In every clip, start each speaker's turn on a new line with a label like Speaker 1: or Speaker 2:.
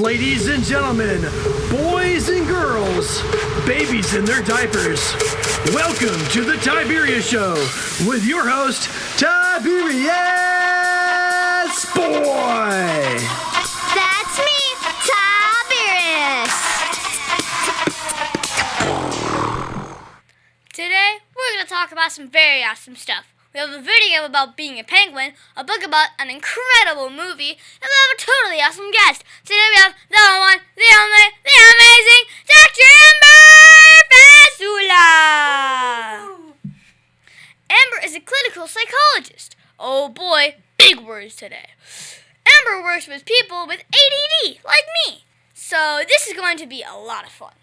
Speaker 1: Ladies and gentlemen, boys and girls, babies in their diapers, welcome to the Tiberius Show with your host, Tiberius Boy!
Speaker 2: That's me, Tiberius! Today, we're going to talk about some very awesome stuff. We have a video about being a penguin, a book about an incredible movie, and we have a totally awesome guest. Today we have the one, the only, the amazing Dr. Fasula! Amber is a clinical psychologist. Oh boy, big words today. Amber works with people with ADD, like me. So this is going to be a lot of fun.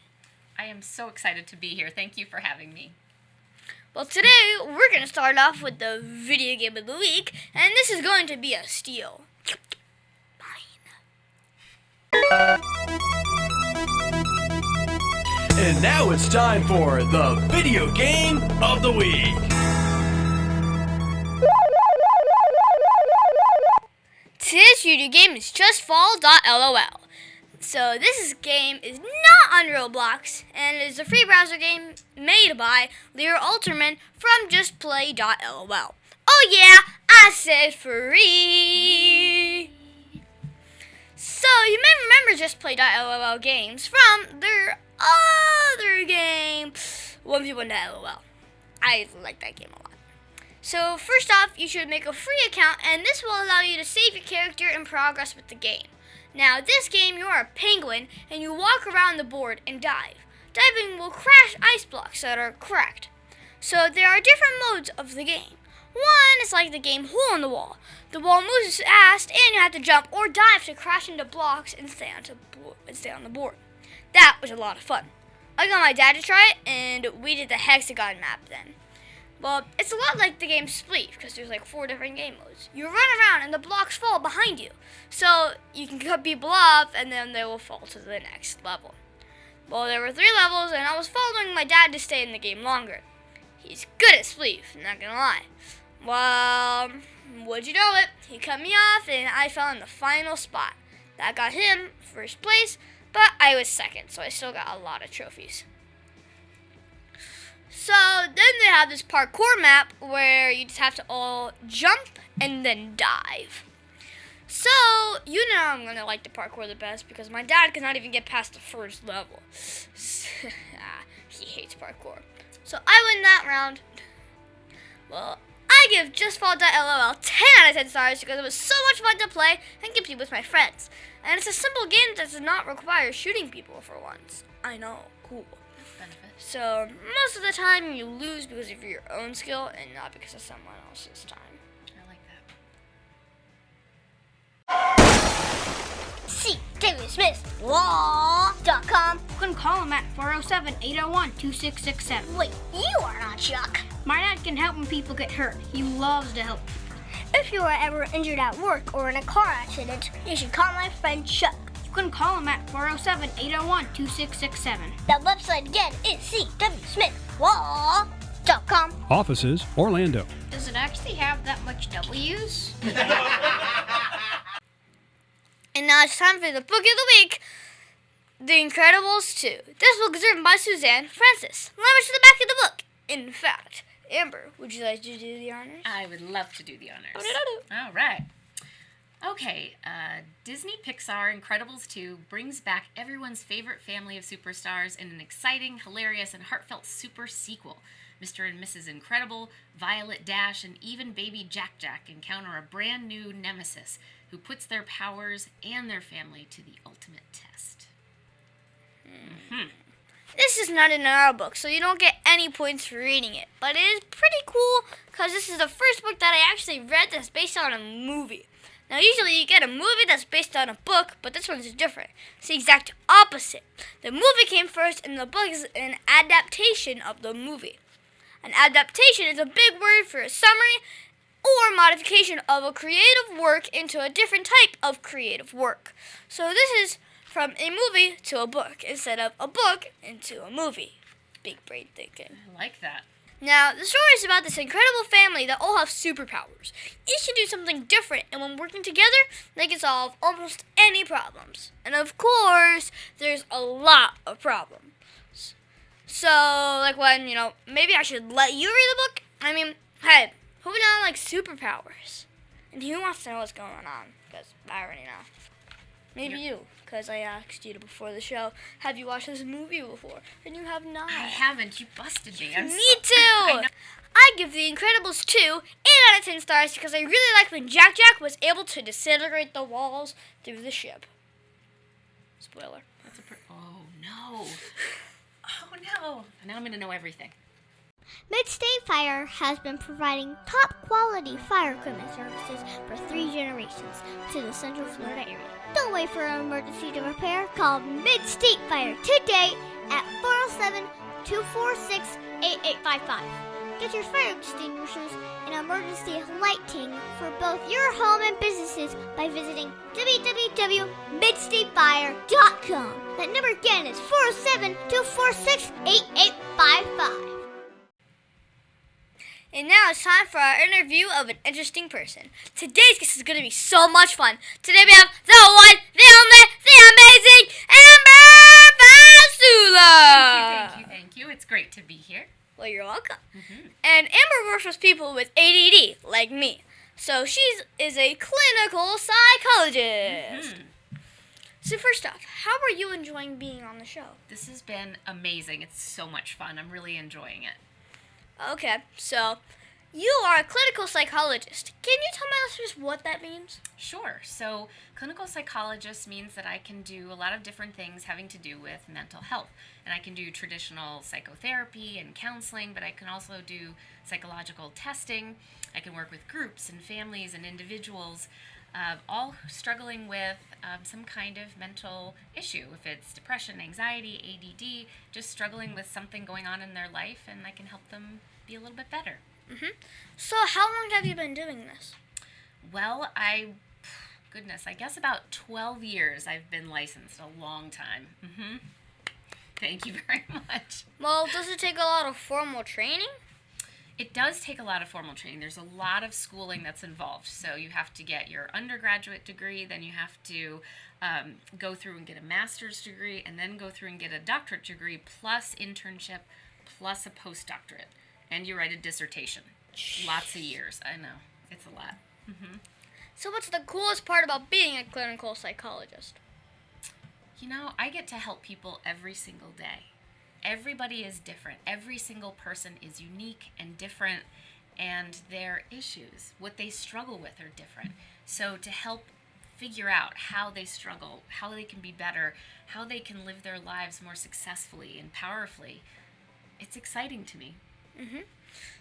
Speaker 3: I am so excited to be here. Thank you for having me.
Speaker 2: Well, today we're going to start off with the video game of the week, and this is going to be a steal. Mine.
Speaker 1: And now it's time for the video game of the week.
Speaker 2: Today's video game is JustFall.lol. So this game is not on Roblox, and it is a free browser game made by Lear Alterman from JustPlay.lol. Oh yeah, I said free! So you may remember JustPlay.lol games from their other game, 1v1.lol. I like that game a lot. So first off, you should make a free account, and this will allow you to save your character and progress with the game. Now, this game, you are a penguin, and you walk around the board and dive. Diving will crash ice blocks that are cracked. So there are different modes of the game. One is like the game Hole in the Wall. The wall moves fast, and you have to jump or dive to crash into blocks and stay on the board. That was a lot of fun. I got my dad to try it, and we did the hexagon map then. Well, it's a lot like the game Spleef, because there's like 4 different game modes. You run around and the blocks fall behind you. So you can cut people off and then they will fall to the next level. Well, there were 3 levels and I was following my dad to stay in the game longer. He's good at Spleef, not gonna lie. Well, would you know it, he cut me off and I fell in the final spot. That got him first place, but I was second, so I still got a lot of trophies. So then they have this parkour map where you just have to all jump and then dive. So you know I'm going to like the parkour the best because my dad cannot even get past the first level. He hates parkour. So I win that round. Well, I give JustFall.lol 10 out of 10 stars because it was so much fun to play and compete with my friends. And it's a simple game that does not require shooting people for once. I know, cool. So, most of the time you lose because of your own skill and not because of someone else's time.
Speaker 3: I like that.
Speaker 2: See Tiberius Smith Law.com.
Speaker 4: You can call him at 407-801-2667.
Speaker 2: Wait, you are not Chuck.
Speaker 4: My dad can help when people get hurt. He loves to help people.
Speaker 2: If you are ever injured at work or in a car accident, you should call my friend Chuck.
Speaker 4: You can call him at 407-801-2667.
Speaker 2: The website again is cwsmithlaw.com.
Speaker 5: Offices, Orlando.
Speaker 4: Does it actually have that much W's?
Speaker 2: And now it's time for the book of the week, The Incredibles 2. This book is written by Suzanne Francis. Let me to the back of the book. In fact, Amber, would you like to do the honors?
Speaker 3: I would love to do the honors.
Speaker 2: Do-do-do-do.
Speaker 3: All right. Okay, Disney Pixar Incredibles 2 brings back everyone's favorite family of superstars in an exciting, hilarious, and heartfelt super sequel. Mr. and Mrs. Incredible, Violet, Dash, and even baby Jack Jack encounter a brand new nemesis who puts their powers and their family to the ultimate test.
Speaker 2: This is not in our book, so you don't get any points for reading it. But it is pretty cool because this is the first book that I actually read that's based on a movie. Now, usually you get a movie that's based on a book, but this one's different. It's the exact opposite. The movie came first, and the book is an adaptation of the movie. An adaptation is a big word for a summary or modification of a creative work into a different type of creative work. So this is from a movie to a book instead of a book into a movie. Big brain thinking.
Speaker 3: I like that.
Speaker 2: Now, the story is about this incredible family that all have superpowers. Each can do something different, and when working together, they can solve almost any problems. And of course, there's a lot of problems. So, like when, maybe I should let you read the book? I mean, hey, who doesn't like superpowers? And who wants to know what's going on? Because I already know. Maybe you, because I asked you before the show, have you watched this movie before? And you have not.
Speaker 3: I haven't. You busted me.
Speaker 2: Me too! I give The Incredibles 2 8 out of 10 stars because I really like when Jack was able to disintegrate the walls through the ship. Spoiler.
Speaker 3: Oh, no. Oh, no. Now I'm going to know everything.
Speaker 4: Mid-State Fire has been providing top-quality fire equipment services for 3 generations to the Central Florida area. Don't wait for an emergency to repair. Call Mid-State Fire today at 407-246-8855. Get your fire extinguishers and emergency lighting for both your home and businesses by visiting www.midstatefire.com. That number again is 407-246-8855.
Speaker 2: And now it's time for our interview of an interesting person. Today's guest is going to be so much fun. Today we have the one, the only, the amazing Amber Fasula.
Speaker 3: Thank you. It's great to be here.
Speaker 2: Well, you're welcome. And Amber works with people with ADD, like me. So she is a clinical psychologist. So first off, how are you enjoying being on the show?
Speaker 3: This has been amazing. It's so much fun. I'm really enjoying it.
Speaker 2: Okay, so you are a clinical psychologist. Can you tell my listeners what that means?
Speaker 3: Sure. So clinical psychologist means that I can do a lot of different things having to do with mental health. And I can do traditional psychotherapy and counseling, but I can also do psychological testing. I can work with groups and families and individuals, all struggling with some kind of mental issue. If it's depression, anxiety, ADD, just struggling with something going on in their life, and I can help them be a little bit better.
Speaker 2: So how long have you been doing this?
Speaker 3: Well, I guess about 12 years I've been licensed, a long time. Thank you very much.
Speaker 2: Well, does it take a lot of formal training?
Speaker 3: It does take a lot of formal training. There's a lot of schooling that's involved. So you have to get your undergraduate degree, then you have to go through and get a master's degree, and then go through and get a doctorate degree, plus internship, plus a postdoctorate. And you write a dissertation. Lots of years. I know. It's a lot.
Speaker 2: So what's the coolest part about being a clinical psychologist?
Speaker 3: I get to help people every single day. Everybody is different. Every single person is unique and different, and their issues, what they struggle with, are different. So to help figure out how they struggle, how they can be better, how they can live their lives more successfully and powerfully, it's exciting to me.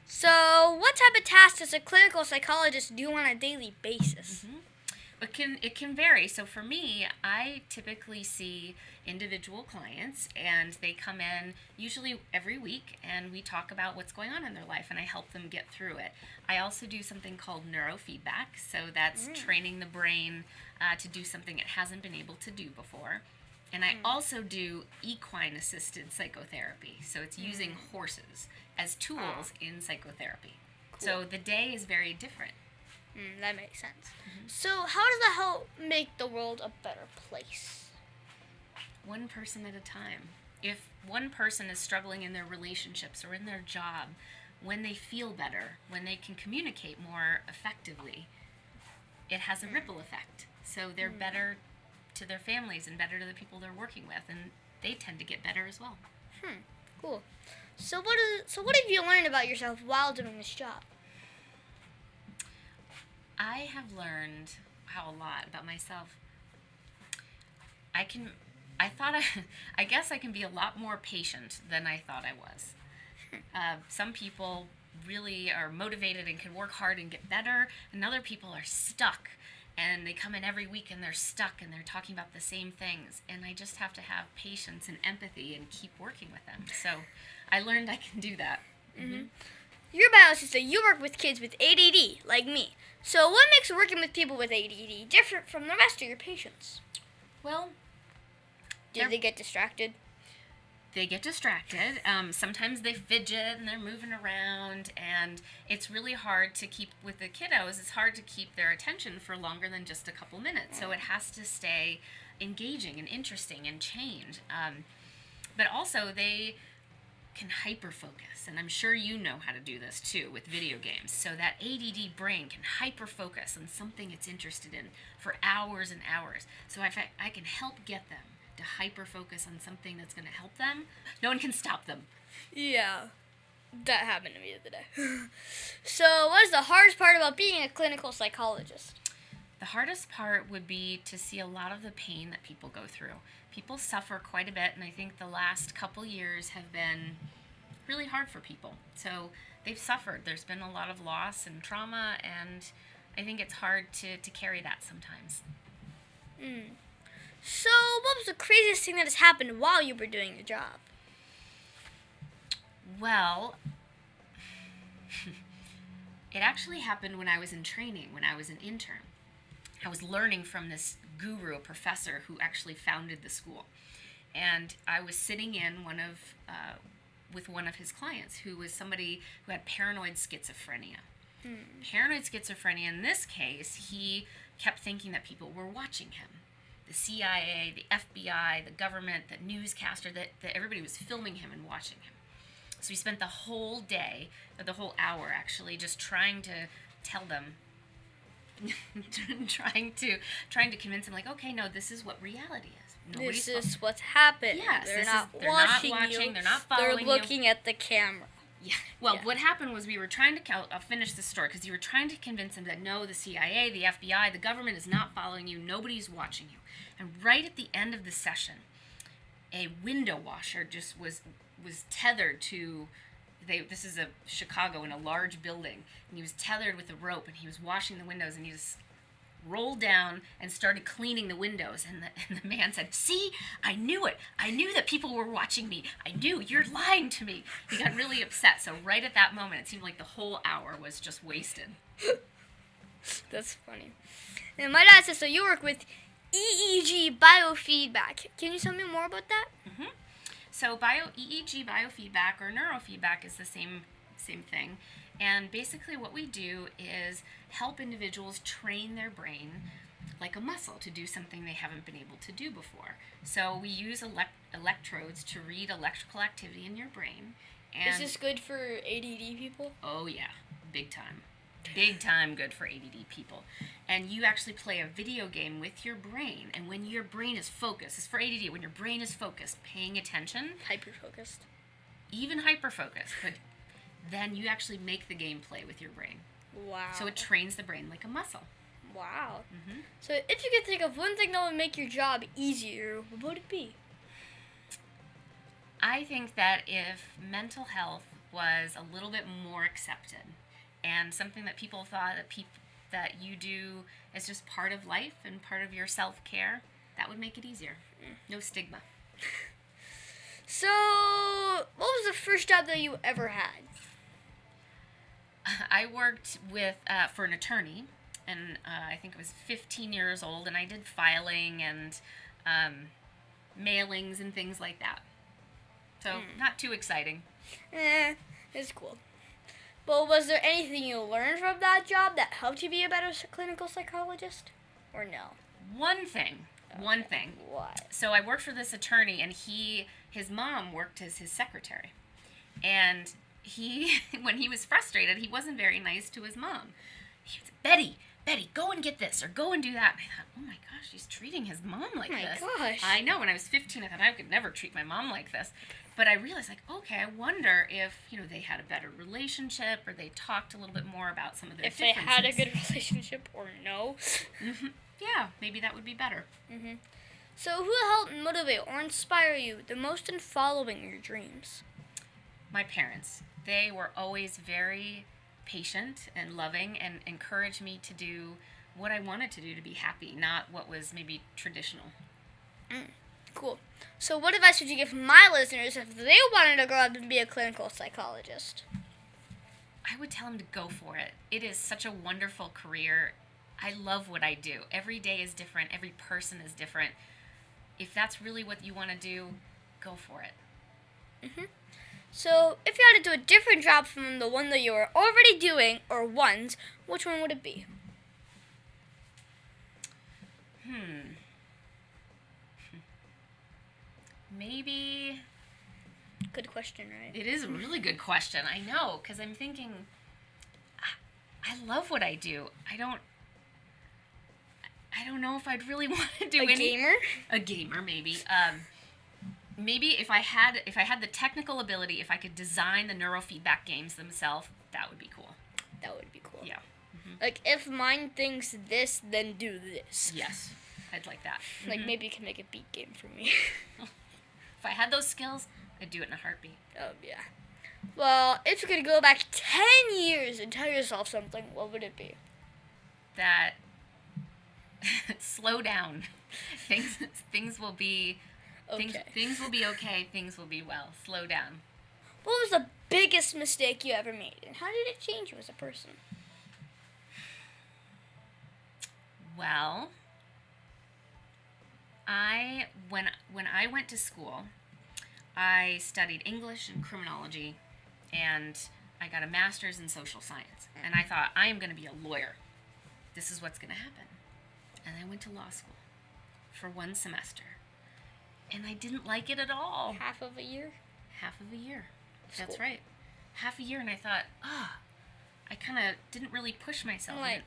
Speaker 2: So what type of tasks does a clinical psychologist do on a daily basis?
Speaker 3: It can vary. So for me, I typically see individual clients, and they come in usually every week, and we talk about what's going on in their life, and I help them get through it. I also do something called neurofeedback, so that's training the brain to do something it hasn't been able to do before. And I also do equine-assisted psychotherapy, so it's using horses as tools in psychotherapy.
Speaker 2: Cool.
Speaker 3: So the day is very different.
Speaker 2: That makes sense. So how does that help make the world a better place?
Speaker 3: One person at a time. If one person is struggling in their relationships or in their job, when they feel better, when they can communicate more effectively, it has a ripple effect. So they're better to their families and better to the people they're working with, and they tend to get better as well.
Speaker 2: Cool. So what have you learned about yourself while doing this job?
Speaker 3: I have learned a lot about myself. I guess I can be a lot more patient than I thought I was. Some people really are motivated and can work hard and get better, and other people are stuck, and they come in every week and they're stuck and they're talking about the same things, and I just have to have patience and empathy and keep working with them. So I learned I can do that.
Speaker 2: Your bio says that you work with kids with ADD, like me. So what makes working with people with ADD different from the rest of your patients?
Speaker 3: Well,
Speaker 2: Do they get distracted?
Speaker 3: they get distracted. Sometimes they fidget and they're moving around, and it's really hard to keep with the kiddos. It's hard to keep their attention for longer than just a couple minutes. So it has to stay engaging and interesting and change. But also they can hyper-focus, and I'm sure you know how to do this too with video games. So that ADD brain can hyper-focus on something it's interested in for hours and hours. So if I can help get them to hyper-focus on something that's going to help them, no one can stop them.
Speaker 2: Yeah, that happened to me the other day. So what is the hardest part about being a clinical psychologist?
Speaker 3: The hardest part would be to see a lot of the pain that people go through. People suffer quite a bit, and I think the last couple years have been really hard for people. So they've suffered. There's been a lot of loss and trauma, and I think it's hard to carry that sometimes.
Speaker 2: So what was the craziest thing that has happened while you were doing your job?
Speaker 3: Well, it actually happened when I was in training, when I was an intern. I was learning from this guru, a professor who actually founded the school. And I was sitting in with one of his clients who was somebody who had paranoid schizophrenia. Paranoid schizophrenia, in this case, he kept thinking that people were watching him. The CIA, the FBI, the government, the newscaster, that everybody was filming him and watching him. So we spent the whole day, or the whole hour actually, just trying to tell them, trying to convince them, like, okay, no, this is what reality is.
Speaker 2: This is what's happened.
Speaker 3: Yes,
Speaker 2: they're not watching you.
Speaker 3: They're not following
Speaker 2: you. They're looking at the camera.
Speaker 3: Yeah. Well, what happened was we were trying to, I'll finish the story, because you were trying to convince them that no, the CIA, the FBI, the government is not following you. Nobody's watching you. And right at the end of the session, a window washer just was tethered to, this is a Chicago in a large building, and he was tethered with a rope, and he was washing the windows, and he just rolled down and started cleaning the windows, and the man said, "See, I knew it. I knew that people were watching me. I knew, you're lying to me." He got really upset. So right at that moment, it seemed like the whole hour was just wasted.
Speaker 2: That's funny. And my dad says, so you work with EEG Biofeedback. Can you tell me more about that?
Speaker 3: Mm-hmm. So EEG Biofeedback or neurofeedback is the same thing. And basically what we do is help individuals train their brain like a muscle to do something they haven't been able to do before. So we use electrodes to read electrical activity in your brain. And
Speaker 2: is this good for ADD people?
Speaker 3: Oh yeah, big time. Big time good for ADD people. And you actually play a video game with your brain, and when your brain is focused, it's for ADD, when your brain is focused, paying attention.
Speaker 2: Hyper-focused.
Speaker 3: Even hyper-focused, but then you actually make the game play with your brain.
Speaker 2: Wow.
Speaker 3: So it trains the brain like a muscle.
Speaker 2: Wow.
Speaker 3: Mm-hmm.
Speaker 2: So if you could think of one thing that would make your job easier, what would it be?
Speaker 3: I think that if mental health was a little bit more accepted, and something that people thought that you do as just part of life and part of your self-care, that would make it easier. No stigma.
Speaker 2: So, what was the first job that you ever had?
Speaker 3: I worked for an attorney, and I think I was 15 years old, and I did filing and mailings and things like that. So, not too exciting.
Speaker 2: It's cool. But was there anything you learned from that job that helped you be a better clinical psychologist? Or no?
Speaker 3: One thing.
Speaker 2: What?
Speaker 3: So I worked for this attorney, and his mom worked as his secretary. And when he was frustrated, he wasn't very nice to his mom. He was, Betty, go and get this, or go and do that. And I thought, oh my gosh, he's treating his mom like this.
Speaker 2: Oh my gosh.
Speaker 3: I know, when I was 15, I thought I could never treat my mom like this. But I realized, like, okay, I wonder if, they had a better relationship, or they talked a little bit more about some of their differences.
Speaker 2: If they had a good relationship, or no.
Speaker 3: Mm-hmm. Yeah, maybe that would be better.
Speaker 2: Mm-hmm. So who helped motivate or inspire you the most in following your dreams?
Speaker 3: My parents. They were always very patient and loving and encouraged me to do what I wanted to do to be happy, not what was maybe traditional.
Speaker 2: Cool. So what advice would you give my listeners if they wanted to grow up and be a clinical psychologist?
Speaker 3: I would tell them to go for it. It is such a wonderful career. I love what I do. Every day is different. Every person is different. If that's really what you want to do, go for it.
Speaker 2: So, if you had to do a different job from the one that you were already doing, or ones, which one would it be?
Speaker 3: Maybe...
Speaker 2: Good question, right?
Speaker 3: It is a really good question. I know, because I'm thinking, I love what I do. I don't know if I'd really want to do
Speaker 2: A gamer?
Speaker 3: A gamer, maybe. Maybe if I had the technical ability, if I could design the neurofeedback games themselves, that would be cool.
Speaker 2: That would be cool.
Speaker 3: Yeah.
Speaker 2: Like, if mine thinks this, then do this.
Speaker 3: Yes. I'd like that.
Speaker 2: Like, maybe you can make a beat game for me.
Speaker 3: If I had those skills, I'd do it in a heartbeat.
Speaker 2: Oh, yeah. Well, if you could go back 10 years and tell yourself something, what would it be?
Speaker 3: That slow down. Things will be
Speaker 2: Okay.
Speaker 3: things will be okay. Things will be well. Slow down.
Speaker 2: What was the biggest mistake you ever made, and how did it change you as a person?
Speaker 3: Well, when I went to school, I studied English and criminology, and I got a master's in social science. And I thought, I am going to be a lawyer. This is what's going to happen. And I went to law school for 1 semester. And I didn't like it at all.
Speaker 2: Half of a year?
Speaker 3: Half of a year. That's
Speaker 2: School.
Speaker 3: right. Half a year, and I thought, I kind of didn't really push myself.
Speaker 2: I'm like,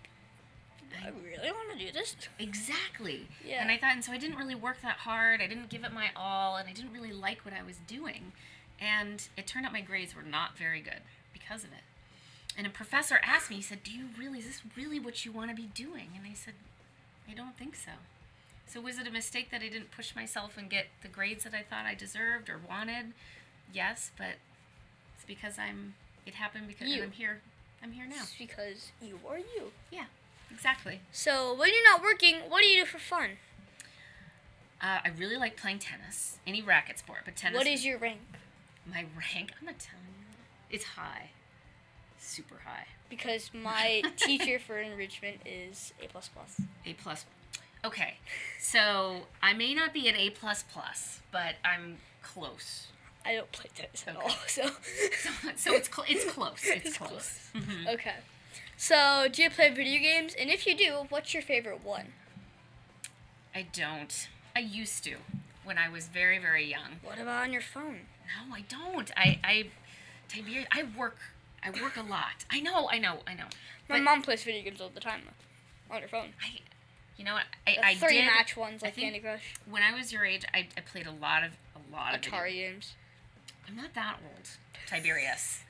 Speaker 2: I really want to do this?
Speaker 3: Exactly.
Speaker 2: Yeah.
Speaker 3: And I thought, and so I didn't really work that hard. I didn't give it my all, and I didn't really like what I was doing. And it turned out my grades were not very good because of it. And a professor asked me, he said, is this really what you want to be doing? And I said, I don't think so. So was it a mistake that I didn't push myself and get the grades that I thought I deserved or wanted? Yes, but it's because it happened because I'm here now.
Speaker 2: It's because you are you.
Speaker 3: Yeah, exactly.
Speaker 2: So, when you're not working, what do you do for fun?
Speaker 3: I really like playing tennis, any racket sport, but tennis.
Speaker 2: What is your rank?
Speaker 3: My rank? I'm not telling you. It's high. Super high.
Speaker 2: Because my teacher for enrichment is A++.
Speaker 3: A++. Okay, so I may not be an A++, but I'm close.
Speaker 2: I don't play tennis at
Speaker 3: Okay.
Speaker 2: all, so...
Speaker 3: So it's close. It's close. Mm-hmm.
Speaker 2: Okay. So, do you play video games? And if you do, what's your favorite one?
Speaker 3: I don't. I used to when I was very, very young.
Speaker 2: What about on your phone?
Speaker 3: No, I don't. Tiberius, I work a lot. I know.
Speaker 2: My
Speaker 3: But
Speaker 2: mom plays video games all the time on her phone.
Speaker 3: You know what?
Speaker 2: The
Speaker 3: I
Speaker 2: 30
Speaker 3: did.
Speaker 2: match ones like
Speaker 3: I think
Speaker 2: Candy Crush.
Speaker 3: When I was your age, I played a lot of
Speaker 2: Atari
Speaker 3: video.
Speaker 2: games.
Speaker 3: I'm not that old, Tiberius.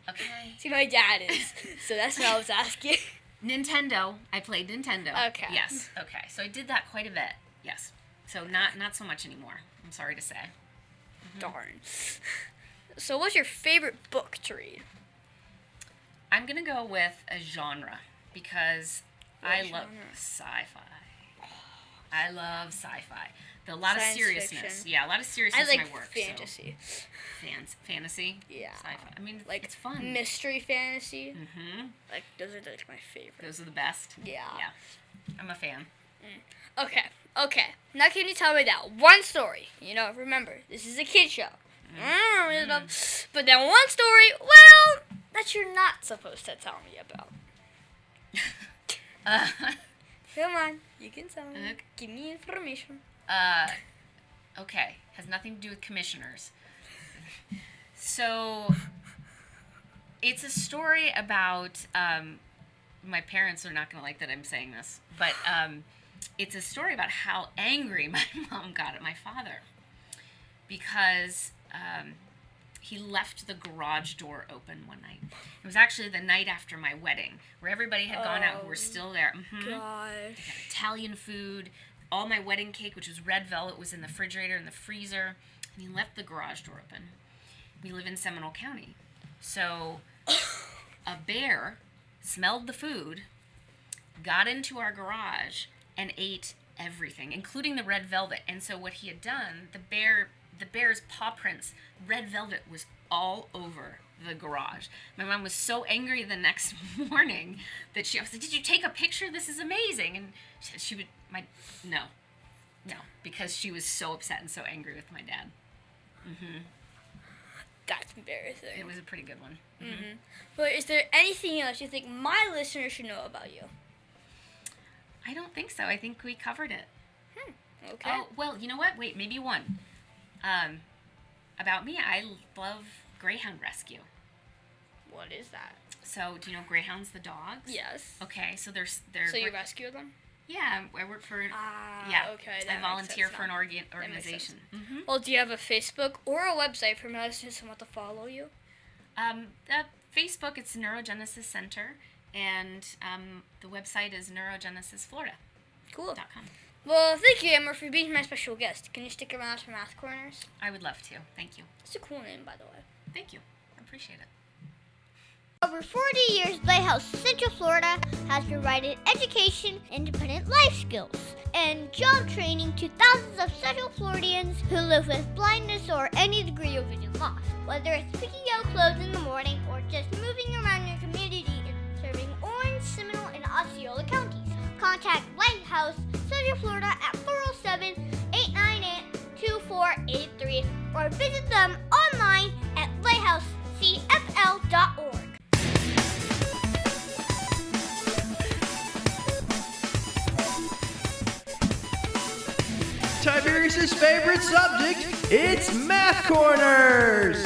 Speaker 3: Okay.
Speaker 2: See, my dad is, so that's what I was asking.
Speaker 3: Nintendo. I played Nintendo.
Speaker 2: Okay.
Speaker 3: Yes. Okay. So I did that quite a bit. Yes. So not so much anymore. I'm sorry to say.
Speaker 2: Darn. So what's your favorite book to read?
Speaker 3: I'm gonna go with a genre because
Speaker 2: What
Speaker 3: I love
Speaker 2: genre?
Speaker 3: sci-fi. A lot of
Speaker 2: Science
Speaker 3: seriousness.
Speaker 2: fiction.
Speaker 3: Yeah, a lot of seriousness
Speaker 2: I like
Speaker 3: in my work.
Speaker 2: fantasy.
Speaker 3: So. Fantasy.
Speaker 2: Yeah.
Speaker 3: Sci-fi. I mean,
Speaker 2: Like
Speaker 3: it's fun.
Speaker 2: mystery fantasy.
Speaker 3: Mm-hmm.
Speaker 2: Like those are like my favorite.
Speaker 3: Those are the best.
Speaker 2: Yeah.
Speaker 3: Yeah. I'm a fan.
Speaker 2: Okay. Now can you tell me that one story? Remember, this is a kid show. But that one story, well, that you're not supposed to tell me about. Come on, you can tell me.
Speaker 3: Okay.
Speaker 2: Give me information.
Speaker 3: Okay. Has nothing to do with commissioners. So, it's a story about, my parents are not going to like that I'm saying this, but it's a story about how angry my mom got at my father because he left the garage door open one night. It was actually the night after my wedding, where everybody had gone out who were still there. Mm-hmm.
Speaker 2: Gosh.
Speaker 3: Italian food. All my wedding cake, which was red velvet, was in the refrigerator and the freezer. And he left the garage door open. We live in Seminole County. So a bear smelled the food, got into our garage, and ate everything, including the red velvet. And so what he had done, the bear's paw prints, red velvet was all over the garage. My mom was so angry the next morning that I was like, "Did you take a picture? This is amazing." And no, because she was so upset and so angry with my dad. Mm-hmm.
Speaker 2: That's embarrassing.
Speaker 3: It was a pretty good one.
Speaker 2: Mm-hmm. But is there anything else you think my listeners should know about you?
Speaker 3: I don't think so. I think we covered it.
Speaker 2: Okay.
Speaker 3: Oh, well, you know what? Wait, maybe one. About me, I love greyhound rescue.
Speaker 2: What is that?
Speaker 3: So, do you know greyhounds, the dogs?
Speaker 2: Yes.
Speaker 3: Okay, so they're
Speaker 2: So you rescue them?
Speaker 3: Yeah, I work for.
Speaker 2: Yeah. Okay.
Speaker 3: I volunteer for an organization.
Speaker 2: Mm-hmm. Well, do you have a Facebook or a website for my listeners who want to follow you?
Speaker 3: Facebook, it's Neurogenesis Center, and the website is neurogenesisflorida.com.
Speaker 2: Cool. Well, thank you, Emma, for being my special guest. Can you stick around for Math Corners?
Speaker 3: I would love to. Thank you.
Speaker 2: It's a cool name, by the way.
Speaker 3: Thank you. I appreciate it.
Speaker 4: Over 40 years, Lighthouse Central Florida has provided education, independent life skills, and job training to thousands of Central Floridians who live with blindness or any degree of vision loss. Whether it's picking out clothes in the morning or just moving around your community and serving Orange, Seminole, and Osceola counties. Contact Lighthouse Central Florida at 407-898-2483 or visit them online at lighthousecfl.org.
Speaker 1: Tiberius' favorite subject, it's Math Corners!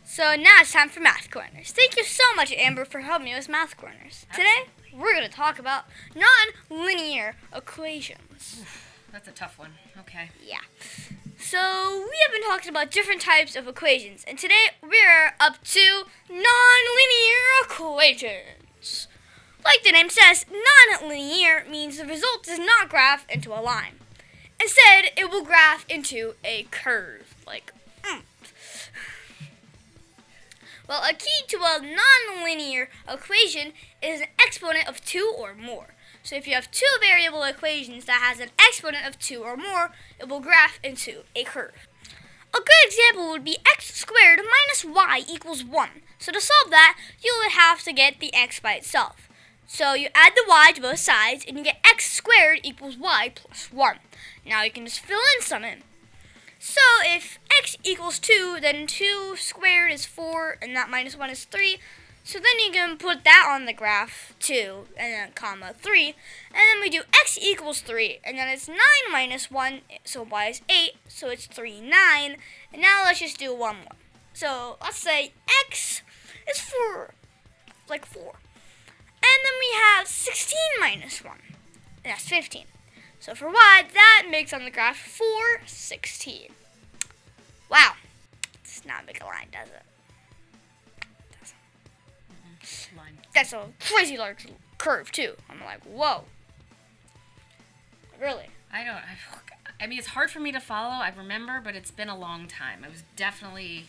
Speaker 2: So now it's time for Math Corners. Thank you so much, Amber, for helping me with Math Corners. Today, we're going to talk about non-linear equations.
Speaker 3: That's a tough one. Okay.
Speaker 2: Yeah. So we have been talking about different types of equations, and today we're up to non-linear equations. Like the name says, non-linear means the result does not graph into a line. Instead, it will graph into a curve, like Well, a key to a non-linear equation is an exponent of 2 or more. So if you have two variable equations that has an exponent of 2 or more, it will graph into a curve. A good example would be x squared minus y equals 1. So to solve that, you would have to get the x by itself. So you add the y to both sides, and you get x squared equals y plus 1. Now you can just fill in some in. So if x equals 2, then 2 squared is 4, and that minus 1 is 3. So then you can put that on the graph, 2, and then comma 3. And then we do x equals 3, and then it's 9 minus 1, so y is 8, so it's 3, 9. And now let's just do one more. So let's say x is 4, like 4. And then we have 16 minus 1, and that's 15. So for y, that makes on the graph 4, 16. Wow. Does not make a line, does it?
Speaker 3: Line.
Speaker 2: That's a crazy large curve, too. I'm like, whoa. Really?
Speaker 3: I mean, it's hard for me to follow. I remember, but it's been a long time. It was definitely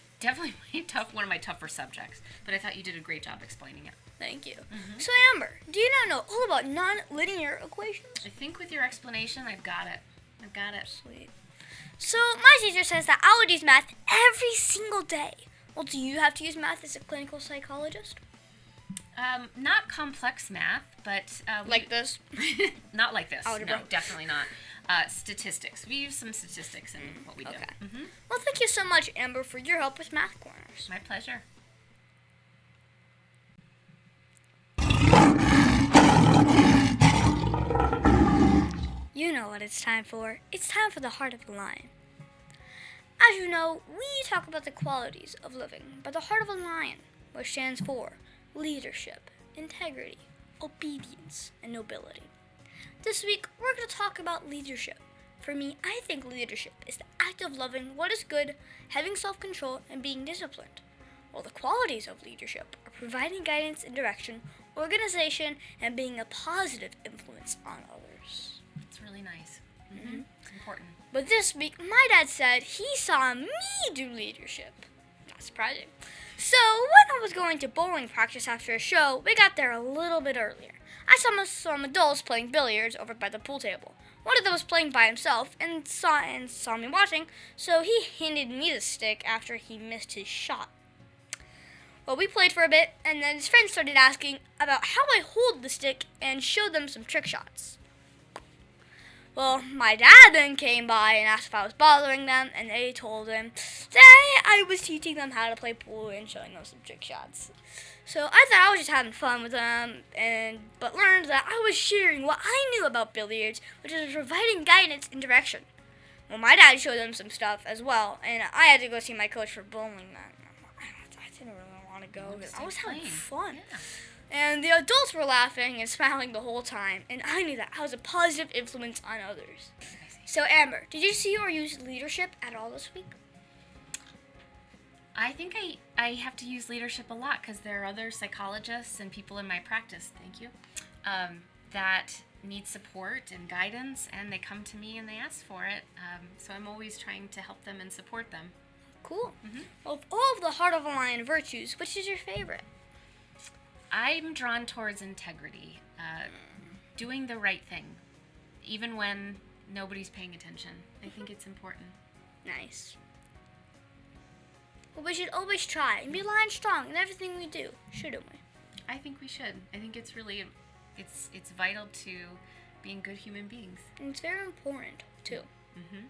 Speaker 3: tough, one of my tougher subjects. But I thought you did a great job explaining it.
Speaker 2: Thank you. Mm-hmm. So, Amber, do you not know all about non-linear equations?
Speaker 3: I think with your explanation, I've got it.
Speaker 2: Sweet. So, my teacher says that I would use math every single day. Well, do you have to use math as a clinical psychologist?
Speaker 3: Not complex math, but...
Speaker 2: like this?
Speaker 3: Not like this.
Speaker 2: Algebra.
Speaker 3: No, definitely not. Statistics. We use some statistics in what we do.
Speaker 2: Okay.
Speaker 3: Mm-hmm.
Speaker 2: Well, thank you so much, Amber, for your help with Math Corners.
Speaker 3: My pleasure.
Speaker 2: You know what it's time for. It's time for the heart of the lion. As you know, we talk about the qualities of living by the heart of a lion, which stands for leadership, integrity, obedience, and nobility. This week, we're going to talk about leadership. For me, I think leadership is the act of loving what is good, having self-control, and being disciplined. While the qualities of leadership are providing guidance and direction, organization, and being a positive influence on others.
Speaker 3: It's really nice. Mm-hmm. It's important.
Speaker 2: But this week, my dad said he saw me do leadership. Not surprising. So, when I was going to bowling practice after a show, we got there a little bit earlier. I saw some adults playing billiards over by the pool table. One of them was playing by himself and saw me watching, so he handed me the stick after he missed his shot. Well, we played for a bit, and then his friends started asking about how I hold the stick and showed them some trick shots. Well, my dad then came by and asked if I was bothering them, and they told him that I was teaching them how to play pool and showing them some trick shots. So I thought I was just having fun with them, but learned that I was sharing what I knew about billiards, which is providing guidance and direction. Well, my dad showed them some stuff as well, and I had to go see my coach for bowling then. I didn't really want to go because I was having fun. Yeah. And the adults were laughing and smiling the whole time, and I knew that I was a positive influence on others. So, Amber, did you see or use leadership at all this week?
Speaker 3: I think I have to use leadership a lot because there are other psychologists and people in my practice, thank you, that need support and guidance, and they come to me and they ask for it. So I'm always trying to help them and support them.
Speaker 2: Cool. Mm-hmm. Well, of all of the Heart of a Lion virtues, which is your favorite?
Speaker 3: I'm drawn towards integrity, doing the right thing, even when nobody's paying attention. I think it's important.
Speaker 2: Nice. Well, we should always try and be lion strong in everything we do, shouldn't we?
Speaker 3: I think we should. I think it's really, it's vital to being good human beings.
Speaker 2: And it's very important, too.
Speaker 3: Mm-hmm.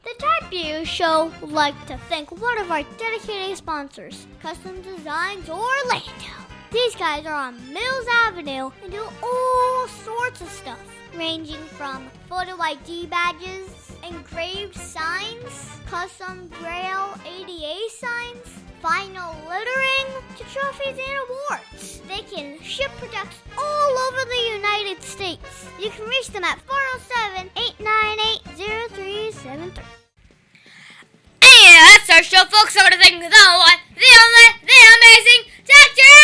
Speaker 4: The Tiberius Show would like to thank one of our dedicated sponsors, Custom Designs Orlando. These guys are on Mills Avenue and do all sorts of stuff, ranging from photo ID badges, engraved signs, custom Braille ADA signs, vinyl lettering, to trophies and awards. They can ship products all over the United States. You can reach them at 407-898-0373.
Speaker 2: And that's our show, folks. So to thank the one, the only, the amazing Dr.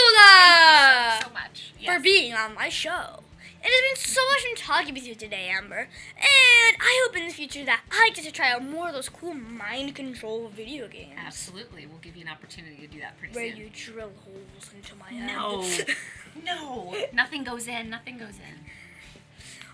Speaker 2: Fasula
Speaker 3: So much. Yes.
Speaker 2: for being on my show. It has been so much fun talking with you today, Amber. And I hope in the future that I get to try out more of those cool mind control video games.
Speaker 3: Absolutely. We'll give you an opportunity to do that pretty
Speaker 2: Where
Speaker 3: soon.
Speaker 2: you drill holes into my head.
Speaker 3: No. No. Nothing goes in. Nothing goes in.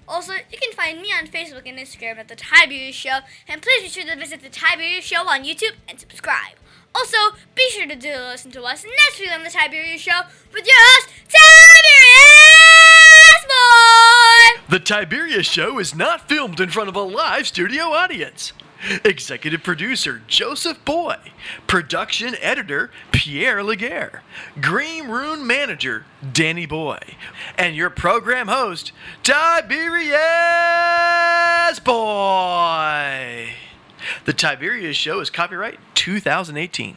Speaker 2: Also, you can find me on Facebook and Instagram at The Tiberius Show. And please be sure to visit The Tiberius Show on YouTube and subscribe. Also, be sure to listen to us next week on The Tiberius Show with your host, Tiberius Boy!
Speaker 1: The Tiberius Show is not filmed in front of a live studio audience. Executive producer Joseph Boy, production editor Pierre Laguerre, Green Room manager Danny Boy, and your program host Tiberius Boy. The Tiberius Show is copyright 2018.